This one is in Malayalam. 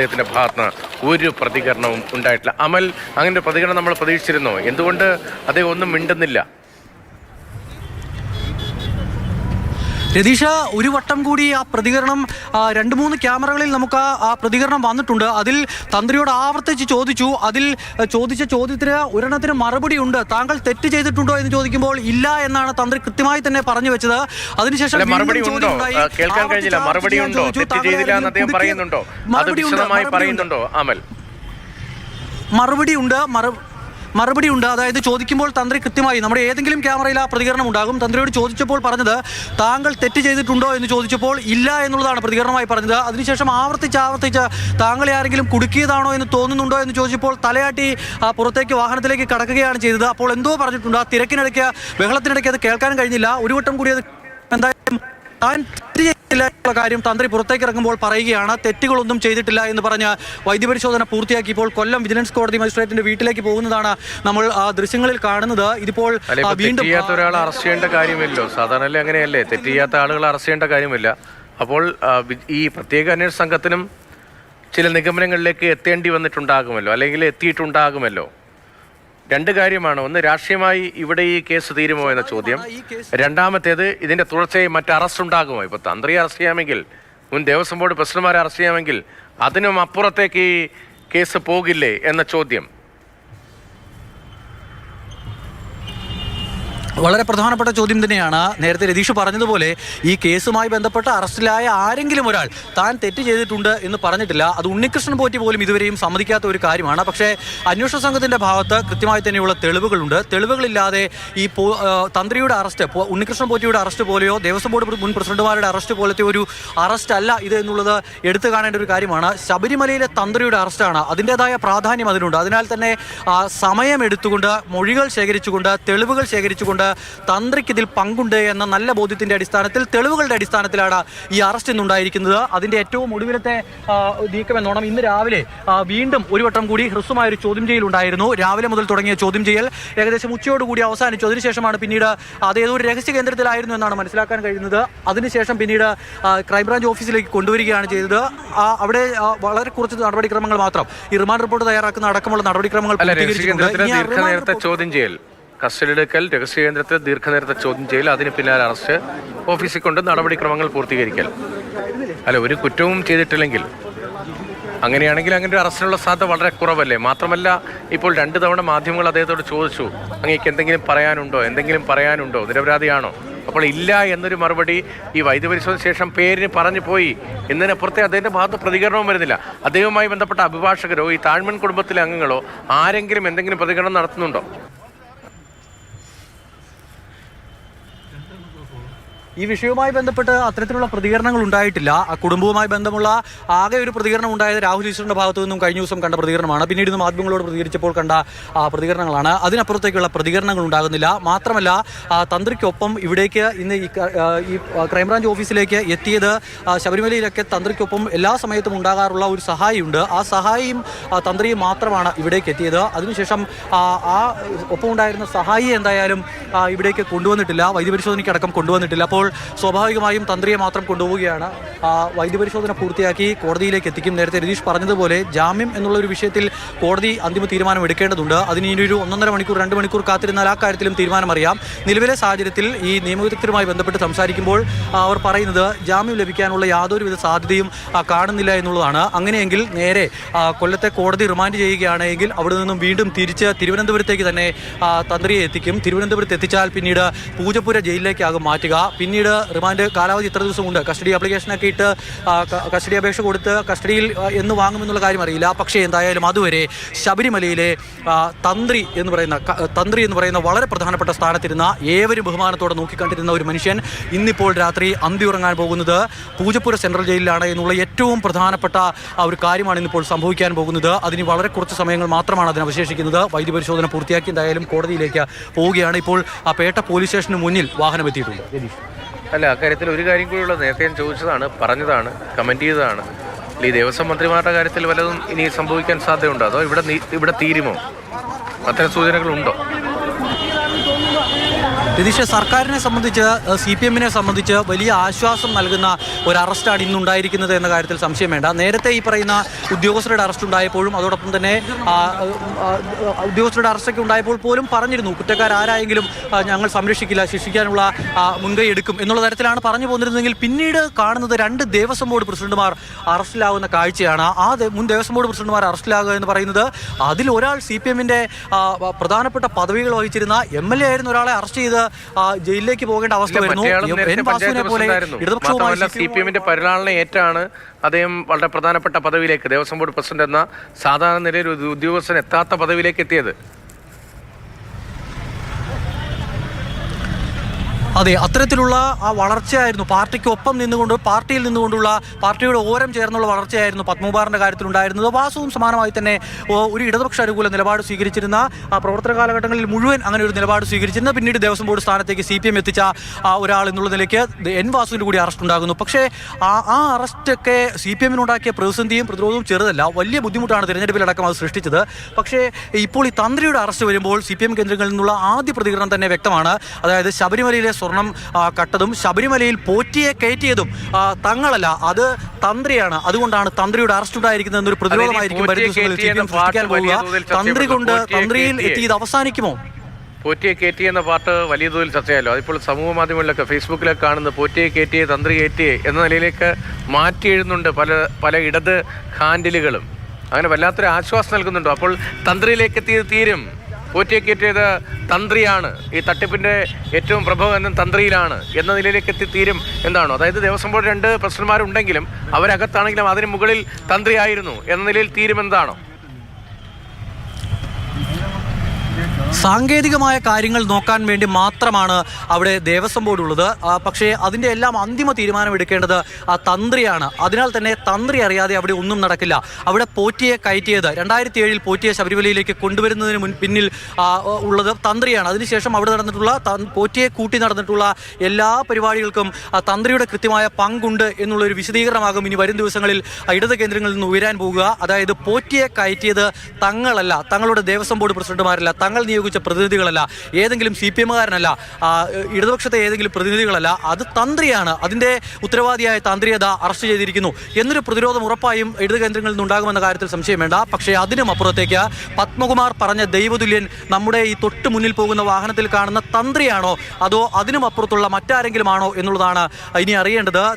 അദ്ദേഹത്തിൻ്റെ ഭാഗത്ത് ഒരു പ്രതികരണവും ഉണ്ടായിട്ടില്ല. അമൽ, അങ്ങനെ ഒരു പ്രതികരണം നമ്മൾ പ്രതീക്ഷിച്ചിരുന്നോ? എന്തുകൊണ്ട് അദ്ദേഹം ഒന്നും മിണ്ടുന്നില്ല? രതീഷ, ഒരു വട്ടം കൂടി ആ പ്രതികരണം 2-3 ക്യാമറകളിൽ നമുക്ക് ആ പ്രതികരണം വന്നിട്ടുണ്ട്. അതിൽ തന്ത്രിയോട് ആവർത്തിച്ച് ചോദിച്ചു. അതിൽ ചോദിച്ച ചോദ്യത്തിന് ഒരെണ്ണത്തിന് മറുപടി ഉണ്ട്. താങ്കൾ തെറ്റ് ചെയ്തിട്ടുണ്ടോ എന്ന് ചോദിക്കുമ്പോൾ ഇല്ല എന്നാണ് തന്ത്രി കൃത്യമായി തന്നെ പറഞ്ഞു വെച്ചത്. അതിനുശേഷം മറുപടി ഉണ്ടോ? കേൾക്കാൻ കഴിഞ്ഞില്ല. മറുപടി ഉണ്ടോ? തെറ്റ് ചെയ്തില്ല എന്ന് അദ്ദേഹം പറയുന്നുണ്ടോ? അത് വിശദമായി പറയുന്നുണ്ടോ അമൽ? മറുപടി ഉണ്ട്. അതായത് ചോദിക്കുമ്പോൾ തന്ത്രി കൃത്യമായി നമ്മുടെ ഏതെങ്കിലും ക്യാമറയിൽ ആ പ്രതികരണം ഉണ്ടാകും. തന്ത്രിയോട് ചോദിച്ചപ്പോൾ പറഞ്ഞത് താങ്കൾ തെറ്റ് ചെയ്തിട്ടുണ്ടോ എന്ന് ചോദിച്ചപ്പോൾ ഇല്ല എന്നുള്ളതാണ് പ്രതികരണമായി പറഞ്ഞത്. അതിനുശേഷം ആവർത്തിച്ച് താങ്കളെ ആരെങ്കിലും കുടുക്കിയതാണോ എന്ന് തോന്നുന്നുണ്ടോ എന്ന് ചോദിച്ചപ്പോൾ തലയാട്ടി പുറത്തേക്ക് വാഹനത്തിലേക്ക് കടക്കുകയാണ് ചെയ്തത്. അപ്പോൾ എന്തോ പറഞ്ഞിട്ടുണ്ട്. ആ തിരക്കിനിടയ്ക്ക് ബഹളത്തിനിടയ്ക്ക് അത് കേൾക്കാൻ കഴിഞ്ഞില്ല. ഒരു വട്ടം കൂടി അത് എന്തായാലും താൻ തെറ്റ് ചെയ്തിട്ടില്ല എന്നുള്ള കാര്യം തന്ത്രി പുറത്തേക്ക് ഇറങ്ങുമ്പോൾ പറയുകയാണ്. തെറ്റുകളൊന്നും ചെയ്തിട്ടില്ല എന്ന് പറഞ്ഞ് വൈദ്യപരിശോധന പൂർത്തിയാക്കിയപ്പോൾ കൊല്ലം വിജിലൻസ് കോടതി മജിസ്ട്രേറ്റിന്റെ വീട്ടിലേക്ക് പോകുന്നതാണ് നമ്മൾ ആ ദൃശ്യങ്ങളിൽ കാണുന്നത്. ഇതിപ്പോൾ വീണ്ടും ഒരാളെ അറസ്റ്റ് ചെയ്യേണ്ട കാര്യമില്ലല്ലോ. സാധാരണ അങ്ങനെയല്ലേ, തെറ്റ് ചെയ്യാത്ത ആളുകളെ അറസ്റ്റ് ചെയ്യേണ്ട കാര്യമില്ല. അപ്പോൾ ഈ പ്രത്യേക അന്വേഷണ സംഘത്തിനും ചില നിഗമനങ്ങളിലേക്ക് എത്തേണ്ടി വന്നിട്ടുണ്ടാകുമല്ലോ, അല്ലെങ്കിൽ എത്തിയിട്ടുണ്ടാകുമല്ലോ. രണ്ട് കാര്യമാണ്. ഒന്ന്, രാഷ്ട്രീയമായി ഇവിടെ ഈ കേസ് തീരുമോ എന്ന ചോദ്യം. രണ്ടാമത്തേത്, ഇതിന്റെ തുടർച്ചയായി മറ്റ് അറസ്റ്റ് ഉണ്ടാകുമോ? ഇപ്പൊ തന്ത്രിയെ അറസ്റ്റ് ചെയ്യാമെങ്കിൽ, മുൻ ദേവസ്വം ബോർഡ് പ്രസിഡന്റുമാരെ അറസ്റ്റ് ചെയ്യാമെങ്കിൽ അതിനും അപ്പുറത്തേക്ക് ഈ കേസ് പോകില്ലേ എന്ന ചോദ്യം. വളരെ പ്രധാനപ്പെട്ട ചോദ്യം തന്നെയാണ്. നേരത്തെ രതീഷ് പറഞ്ഞതുപോലെ ഈ കേസുമായി ബന്ധപ്പെട്ട് അറസ്റ്റിലായ ആരെങ്കിലും ഒരാൾ താൻ തെറ്റ് ചെയ്തിട്ടുണ്ട് എന്ന് പറഞ്ഞിട്ടില്ല. അത് ഉണ്ണികൃഷ്ണൻ പോറ്റി പോലും ഇതുവരെയും സമ്മതിക്കാത്ത ഒരു കാര്യമാണ്. പക്ഷേ അന്വേഷണ സംഘത്തിൻ്റെ ഭാഗത്ത് കൃത്യമായി തന്നെയുള്ള തെളിവുകളുണ്ട്. തെളിവുകളില്ലാതെ ഈ തന്ത്രിയുടെ അറസ്റ്റ്, ഉണ്ണികൃഷ്ണൻ പോറ്റിയുടെ അറസ്റ്റ് പോലെയോ ദേവസ്വം ബോർഡ് മുൻ പ്രസിഡന്റുമാരുടെ അറസ്റ്റ് പോലത്തെ ഒരു അറസ്റ്റ് അല്ല ഇത് എന്നുള്ളത് എടുത്തു കാണേണ്ട ഒരു കാര്യമാണ്. ശബരിമലയിലെ തന്ത്രിയുടെ അറസ്റ്റാണ്. അതിൻ്റെതായ പ്രാധാന്യം അതിനുണ്ട്. അതിനാൽ തന്നെ സമയമെടുത്തുകൊണ്ട്, മൊഴികൾ ശേഖരിച്ചുകൊണ്ട്, തെളിവുകൾ ശേഖരിച്ചുകൊണ്ട് തന്ത്രിക്ക് ഇതിൽ പങ്കുണ്ട് എന്ന നല്ല ബോധ്യത്തിന്റെ അടിസ്ഥാനത്തിൽ, തെളിവുകളുടെ അടിസ്ഥാനത്തിലാണ് ഈ അറസ്റ്റ് ഇന്നുണ്ടായിരിക്കുന്നത്. അതിന്റെ ഏറ്റവും ഒടുവിലത്തെ നീക്കമെന്നോണം ഇന്ന് രാവിലെ വീണ്ടും ഒരു വട്ടം കൂടി ഹ്രസ്വമായൊരു ചോദ്യം ചെയ്യൽ ഉണ്ടായിരുന്നു. രാവിലെ മുതൽ തുടങ്ങിയ ചോദ്യം ചെയ്യൽ ഏകദേശം ഉച്ചയോടുകൂടി അവസാനിച്ചു. അതിനുശേഷമാണ് പിന്നീട് അതേതോ ഒരു രഹസ്യ കേന്ദ്രത്തിലായിരുന്നു എന്നാണ് മനസ്സിലാക്കാൻ കഴിയുന്നത്. അതിനുശേഷം പിന്നീട് ക്രൈംബ്രാഞ്ച് ഓഫീസിലേക്ക് കൊണ്ടുവരികയാണ് ചെയ്തത്. അവിടെ വളരെ കുറച്ച് നടപടിക്രമങ്ങൾ മാത്രം, ഈ റിമാൻഡ് റിപ്പോർട്ട് തയ്യാറാക്കുന്ന അടക്കമുള്ള നടപടിക്രമങ്ങൾ ചോദ്യം ചെയ്യൽ, കസ്റ്റഡി എടുക്കൽ, രഹസ്യ കേന്ദ്രത്തിൽ ദീർഘനേരത്തെ ചോദ്യം ചെയ്യൽ, അതിന് പിന്നാലെ അറസ്റ്റ്, ഓഫീസിൽ കൊണ്ട് നടപടിക്രമങ്ങൾ പൂർത്തീകരിക്കൽ. അല്ല, ഒരു കുറ്റവും ചെയ്തിട്ടില്ലെങ്കിൽ അങ്ങനെയാണെങ്കിൽ അങ്ങനെ ഒരു അറസ്റ്റിനുള്ള സാധ്യത വളരെ കുറവല്ലേ? മാത്രമല്ല, ഇപ്പോൾ 2 തവണ മാധ്യമങ്ങൾ അദ്ദേഹത്തോട് ചോദിച്ചു, അങ്ങേക്ക് എന്തെങ്കിലും പറയാനുണ്ടോ, നിരപരാധിയാണോ? അപ്പോൾ ഇല്ല എന്നൊരു മറുപടി ഈ വൈദ്യപരിശോധന ശേഷം പേരിന് പറഞ്ഞു പോയി. എന്നതിനപ്പുറത്തെ അദ്ദേഹത്തിന്റെ ഭാഗത്ത് പ്രതികരണവും വരുന്നില്ല. അദ്ദേഹവുമായി ബന്ധപ്പെട്ട അഭിഭാഷകരോ ഈ താഴ്മൺ കുടുംബത്തിലെ അംഗങ്ങളോ ആരെങ്കിലും എന്തെങ്കിലും പ്രതികരണം നടത്തുന്നുണ്ടോ? ഈ വിഷയവുമായി ബന്ധപ്പെട്ട് അത്തരത്തിലുള്ള പ്രതികരണങ്ങൾ ഉണ്ടായിട്ടില്ല. ആ കുടുംബവുമായി ബന്ധമുള്ള ആകെ ഒരു പ്രതികരണം ഉണ്ടായത് രാഹുൽ ഈശ്വറിന്റെ ഭാഗത്തു നിന്നും കഴിഞ്ഞ ദിവസം കണ്ട പ്രതികരണമാണ്. പിന്നീട് ഇന്ന് മാധ്യമങ്ങളോട് പ്രതികരിച്ചപ്പോൾ കണ്ട പ്രതികരണങ്ങളാണ്. അതിനപ്പുറത്തേക്കുള്ള പ്രതികരണങ്ങൾ ഉണ്ടാകുന്നില്ല. മാത്രമല്ല, തന്ത്രിക്കൊപ്പം ഇവിടേക്ക് ഇന്ന് ഈ ക്രൈംബ്രാഞ്ച് ഓഫീസിലേക്ക് എത്തിയത് ശബരിമലയിലൊക്കെ തന്ത്രിക്കൊപ്പം എല്ലാ സമയത്തും ഉണ്ടാകാറുള്ള ഒരു സഹായിയുണ്ട്. ആ സഹായിയും തന്ത്രിയും മാത്രമാണ് ഇവിടേക്ക് എത്തിയത്. അതിനുശേഷം ആ ഒപ്പം ഉണ്ടായിരുന്ന സഹായിയെ എന്തായാലും ഇവിടേക്ക് കൊണ്ടുവന്നിട്ടില്ല, വൈദ്യപരിശോധനയ്ക്ക് അടക്കം കൊണ്ടുവന്നിട്ടില്ല. അപ്പോൾ സ്വാഭാവികമായും തന്ത്രിയെ മാത്രം കൊണ്ടുപോവുകയാണ്. വൈദ്യപരിശോധന പൂർത്തിയാക്കി കോടതിയിലേക്ക് എത്തിക്കും. നേരത്തെ രതീഷ് പറഞ്ഞതുപോലെ ജാമ്യം എന്നുള്ള ഒരു വിഷയത്തിൽ കോടതി അന്തിമ തീരുമാനം എടുക്കേണ്ടതുണ്ട്. അതിന് ഇനി ഒരു 1.5 മണിക്കൂർ 2 മണിക്കൂർ കാത്തിരുന്നാൽ ആ കാര്യത്തിലും തീരുമാനം അറിയാം. നിലവിലെ സാഹചര്യത്തിൽ ഈ നിയമവിദഗ്ധരുമായി ബന്ധപ്പെട്ട് സംസാരിക്കുമ്പോൾ അവർ പറയുന്നത് ജാമ്യം ലഭിക്കാനുള്ള യാതൊരുവിധ സാധ്യതയും കാണുന്നില്ല എന്നുള്ളതാണ്. അങ്ങനെയെങ്കിൽ നേരെ കൊല്ലത്തെ കോടതി റിമാൻഡ് ചെയ്യുകയാണെങ്കിൽ അവിടെ നിന്നും വീണ്ടും തിരിച്ച് തിരുവനന്തപുരത്തേക്ക് തന്നെ തന്ത്രിയെ എത്തിക്കും. തിരുവനന്തപുരത്ത് എത്തിച്ചാൽ പിന്നീട് പൂജപ്പുര ജയിലിലേക്കാകും മാറ്റുക. പിന്നീട് റിമാൻഡ് കാലാവധി എത്ര ദിവസമുണ്ട്, കസ്റ്റഡി ആപ്ലിക്കേഷനൊക്കെ ഇട്ട് കസ്റ്റഡി അപേക്ഷ കൊടുത്ത് കസ്റ്റഡിയിൽ എന്ന് വാങ്ങുമെന്നുള്ള കാര്യം അറിയില്ല. പക്ഷേ എന്തായാലും അതുവരെ ശബരിമലയിലെ തന്ത്രി എന്ന് പറയുന്ന വളരെ പ്രധാനപ്പെട്ട സ്ഥാനത്തിരുന്ന, ഏവരും ബഹുമാനത്തോടെ നോക്കിക്കണ്ടിരുന്ന ഒരു മനുഷ്യൻ ഇന്നിപ്പോൾ രാത്രി അന്തി ഉറങ്ങാൻ പോകുന്നത് പൂജപ്പുര സെൻട്രൽ ജയിലിലാണ് എന്നുള്ള ഏറ്റവും പ്രധാനപ്പെട്ട ഒരു കാര്യമാണ് ഇന്നിപ്പോൾ സംഭവിക്കാൻ പോകുന്നത്. അതിന് വളരെ കുറച്ച് സമയങ്ങൾ മാത്രമാണ് അതിന് അവശേഷിക്കുന്നത്. വൈദ്യപരിശോധന പൂർത്തിയാക്കി എന്തായാലും കോടതിയിലേക്ക് പോവുകയാണ്. ഇപ്പോൾ പേട്ട പോലീസ് സ്റ്റേഷന് മുന്നിൽ വാഹനം എത്തിയിട്ടുണ്ട്. അല്ല, അക്കാര്യത്തിൽ ഒരു കാര്യം കൂടിയുള്ള, നേരത്തെ ഞാൻ ചോദിച്ചതാണ്, പറഞ്ഞതാണ്, കമൻറ്റ് ചെയ്തതാണ്. ഈ ദേവസ്വം മന്ത്രിമാരുടെ കാര്യത്തിൽ വല്ലതും ഇനി സംഭവിക്കാൻ സാധ്യതയുണ്ടോ, അതോ ഇവിടെ തീരുമോ? അത്തരം സൂചനകളുണ്ടോ? രതീഷ്, സർക്കാരിനെ സംബന്ധിച്ച് CPM-നെ സംബന്ധിച്ച് വലിയ ആശ്വാസം നൽകുന്ന ഒരു അറസ്റ്റാണ് ഇന്നുണ്ടായിരിക്കുന്നത് എന്ന കാര്യത്തിൽ സംശയം വേണ്ട. നേരത്തെ ഈ പറയുന്ന ഉദ്യോഗസ്ഥരുടെ അറസ്റ്റ് ഉണ്ടായപ്പോഴും അതോടൊപ്പം തന്നെ ഉദ്യോഗസ്ഥരുടെ അറസ്റ്റൊക്കെ ഉണ്ടായപ്പോൾ പോലും പറഞ്ഞിരുന്നു കുറ്റക്കാരാരെങ്കിലും ഞങ്ങൾ സംരക്ഷിക്കില്ല, ശിക്ഷിക്കാനുള്ള മുൻകൈ എടുക്കും എന്നുള്ള തരത്തിലാണ് പറഞ്ഞു പോന്നിരുന്നെങ്കിൽ പിന്നീട് കാണുന്നത് 2 ദേവസ്വം ബോർഡ് പ്രസിഡന്റുമാർ അറസ്റ്റിലാകുന്ന കാഴ്ചയാണ്. മുൻ ദേവസ്വം ബോർഡ് പ്രസിഡന്റുമാർ അറസ്റ്റിലാകുക എന്ന് പറയുന്നത് അതിൽ ഒരാൾ CPM-ന്റെ പ്രധാനപ്പെട്ട പദവികൾ വഹിച്ചിരുന്ന MLA ആയിരുന്ന ഒരാളെ അറസ്റ്റ് ചെയ്ത് ജയിലിലേക്ക് പോകേണ്ട അവസ്ഥ വരുന്നു. CPM-ന്റെ പരിലാളന ഏറ്റാണ് അദ്ദേഹം വളരെ പ്രധാനപ്പെട്ട പദവിയിലേക്ക്, ദേവസ്വം ബോർഡ് പ്രസിഡന്റ് എന്ന സാധാരണ നിലയിൽ ഒരു ഉദ്യോഗസ്ഥൻ എത്താത്ത പദവിയിലേക്ക് എത്തിയത്. അതെ, അത്തരത്തിലുള്ള ആ വളർച്ചയായിരുന്നു പാർട്ടിക്കൊപ്പം നിന്നുകൊണ്ട്, പാർട്ടിയിൽ നിന്നുകൊണ്ടുള്ള, പാർട്ടിയുടെ ഓരം ചേർന്നുള്ള വളർച്ചയായിരുന്നു പത്മകുമാറിന്റെ കാര്യത്തിലുണ്ടായിരുന്നത്. വാസുവും സമാനമായി തന്നെ ഒരു ഇടതുപക്ഷ അനുകൂല നിലപാട് സ്വീകരിച്ചിരുന്ന പ്രവർത്തന കാലഘട്ടങ്ങളിൽ മുഴുവൻ അങ്ങനെ ഒരു നിലപാട് സ്വീകരിച്ചിരുന്ന പിന്നീട് ദേവസ്വം ബോർഡ് സ്ഥാനത്തേക്ക് CPM എത്തിച്ച ഒരാൾ എന്നുള്ള നിലയ്ക്ക് N വാസുവിൻ്റെ കൂടി അറസ്റ്റ് ഉണ്ടാകുന്നു. പക്ഷേ ആ അറസ്റ്റൊക്കെ CPM-നുണ്ടാക്കിയ പ്രതിസന്ധിയും പ്രതിരോധവും ചെറുതല്ല, വലിയ ബുദ്ധിമുട്ടാണ് തിരഞ്ഞെടുപ്പിലടക്കം അത് സൃഷ്ടിച്ചത്. പക്ഷേ ഇപ്പോൾ ഈ തന്ത്രിയുടെ അറസ്റ്റ് വരുമ്പോൾ CPM കേന്ദ്രങ്ങളിൽ നിന്നുള്ള ആദ്യ പ്രതികരണം തന്നെ വ്യക്തമാണ്. അതായത് ശബരിമലയിലെ സ്വർണം കട്ടതും ശബരിമലയിൽ പോറ്റിയെ കയറ്റിയതും തങ്ങളല്ല, അത് തന്ത്രിയാണ്, അതുകൊണ്ടാണ് തന്ത്രിയുടെ അറസ്റ്റ് ഉണ്ടായിരിക്കുന്നത് എന്നൊരു പ്രതിരോധമായിരിക്കും വരും ദിവസങ്ങളിൽ CPM സൃഷ്ടിക്കാൻ പോകുക. തന്ത്രി കൊണ്ട് തന്ത്രിയിൽ എത്തി ഇത് അവസാനിക്കുമോ? പോറ്റിയെ കയറ്റി എന്ന പാട്ട് വലിയ തോതിൽ ചർച്ചയായല്ലോ. അതിപ്പോൾ സമൂഹ മാധ്യമങ്ങളിലൊക്കെ ഫേസ്ബുക്കിലൊക്കെ കാണുന്ന പോറ്റിയെ കയറ്റിയെ തന്ത്രി കയറ്റിയെ എന്ന നിലയിലേക്ക് മാറ്റി എഴുതുന്നുണ്ട് പല ഇടത് ഹാൻഡിലുകളും. അങ്ങനെ വല്ലാത്തൊരു ആശ്വാസം നൽകുന്നുണ്ടോ? അപ്പോൾ തന്ത്രിയിലേക്ക് എത്തിയത് തീരും, പോറ്റിയെ കയറ്റിയത് തന്ത്രിയാണ്, ഈ തട്ടിപ്പിന്റെ ഏറ്റവും പ്രഭവം തന്ത്രിയിലാണ് എന്ന നിലയിലേക്ക് എത്തിത്തീരും എന്താണോ? അതായത് ദേവസ്വം ബോർഡ് 2 പ്രസിഡന്റുമാരുണ്ടെങ്കിലും അവരകത്താണെങ്കിലും അതിന് മുകളിൽ തന്ത്രിയായിരുന്നു എന്ന നിലയിൽ തീരുമെന്താണോ? സാങ്കേതികമായ കാര്യങ്ങൾ നോക്കാൻ വേണ്ടി മാത്രമാണ് അവിടെ ദേവസ്വം ബോർഡ് ഉള്ളത്. പക്ഷേ അതിൻ്റെ എല്ലാം അന്തിമ തീരുമാനം എടുക്കേണ്ടത് തന്ത്രിയാണ്. അതിനാൽ തന്നെ തന്ത്രി അറിയാതെ അവിടെ ഒന്നും നടക്കില്ല. അവിടെ പോറ്റിയെ കയറ്റിയത് 2007 പോറ്റിയെ ശബരിമലയിലേക്ക് കൊണ്ടുവരുന്നതിന് പിന്നിൽ ഉള്ളത് തന്ത്രിയാണ്. അതിനുശേഷം അവിടെ നടന്നിട്ടുള്ള പോറ്റിയെ കൂട്ടി നടന്നിട്ടുള്ള എല്ലാ പരിപാടികൾക്കും തന്ത്രിയുടെ കൃത്യമായ പങ്കുണ്ട് എന്നുള്ളൊരു വിശദീകരണമാകും ഇനി വരും ദിവസങ്ങളിൽ ഇടത് കേന്ദ്രങ്ങളിൽ നിന്ന് ഉയരാൻ പോകുക. അതായത് പോറ്റിയെ കയറ്റിയത് തങ്ങളല്ല, തങ്ങളുടെ ദേവസ്വം ബോർഡ് പ്രസിഡന്റുമാരല്ല, തങ്ങൾ നിയോഗിച്ച പ്രതിനിധികളല്ല, ഏതെങ്കിലും CPM-കാരനല്ല, ഇടതുപക്ഷത്തെ ഏതെങ്കിലും പ്രതിനിധികളല്ല, അത് തന്ത്രിയാണ്. അതിന്റെ ഉത്തരവാദിയായ തന്ത്രിയത അറസ്റ്റ് ചെയ്തിരിക്കുന്നു എന്നൊരു പ്രതിരോധം ഉറപ്പായും ഇടത് കേന്ദ്രങ്ങളിൽ നിന്നുണ്ടാകുമെന്ന കാര്യത്തിൽ സംശയം വേണ്ട. പക്ഷേ അതിനും അപ്പുറത്തേക്ക് പത്മകുമാർ പറഞ്ഞ ദൈവതുല്യൻ നമ്മുടെ ഈ തൊട്ട് മുന്നിൽ പോകുന്ന വാഹനത്തിൽ കാണുന്ന തന്ത്രിയാണോ അതോ അതിനും അപ്പുറത്തുള്ള മറ്റാരെങ്കിലും ആണോ എന്നുള്ളതാണ് ഇനി അറിയേണ്ടത്.